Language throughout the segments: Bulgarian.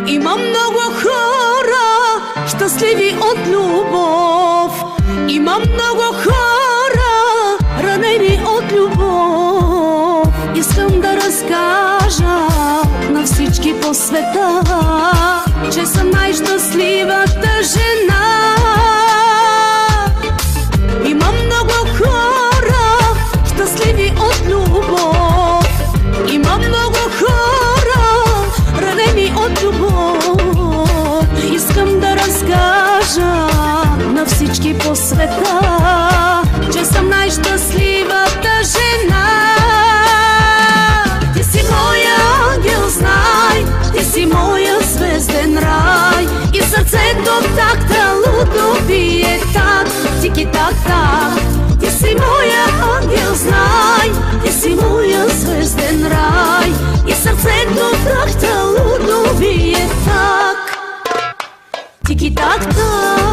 Има много хора, щастливи от любов. Има много хора, ранени от любов. Искам да разкажа на всички по света, че съм най-щастливата жена. Има много хора, щастливи от любов. Има много хора, ранени от любов. Искам да разкажа на всички по света, че съм най-щастливата жена. Ти си моя ангел, знай, ти си моя звезден рай. И сърцето в такта лудо бие так, тики-так-так. Ти си моя ангел, знай, ти си моя звезден рай. И сърцето в такта лудо бие так, тики-так-так.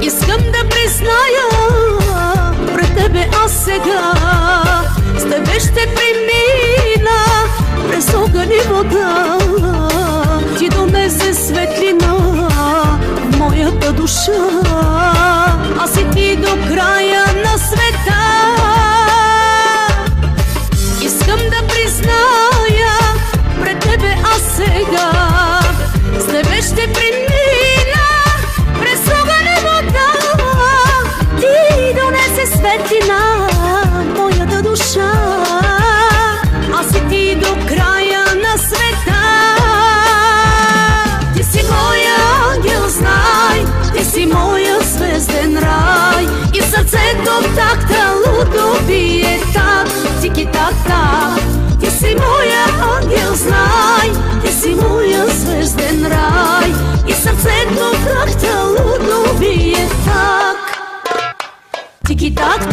Искам да призная пред тебе аз сега, с тебе ще премина през огън и вода. Ти донесе светлина в моята душа, аз и ти до края на света. Искам да призная пред тебе аз сега, с тебе ще премина през огън и вода. Ти донесе светлина в моята душа, аз и ти до края на света. Ти си моя ангел, знай, ти си моя звезден рай. И сърцето в такта лудо бие так, тики-так-так. Ти си моя ангел, знай, ти си моя звезден рай. И сърцето в такта лудо бие так, тики-так-так.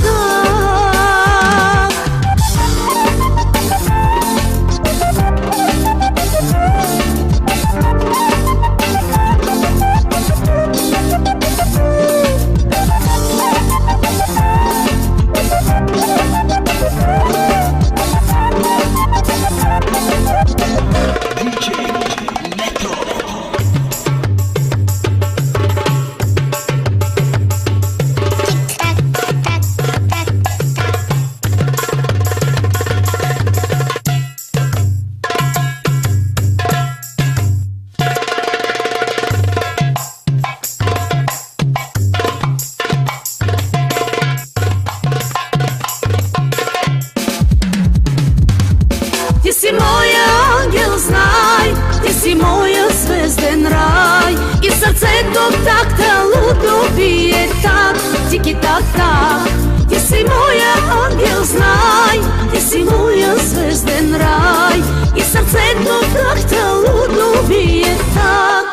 Ти си моя ангел, знай, ти си моя звезден рай. И сърцето в такта лудо бие так, тики-так-так. Ти си моя ангел, знай, ти си моя звезден рай. И сърцето в такта лудо бие так,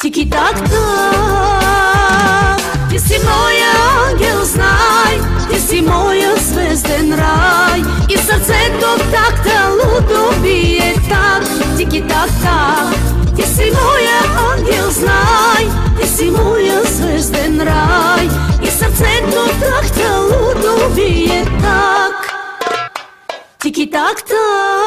тики-так-так. Ти си моя ангел, знай, ти си моя звезден рай. И сърцето в такта лудо бие так, тики-так-так. Ти си моя ангел, знай, ти си моя звезден рай. И сърцето в такта лудо бие так, тики-так-так.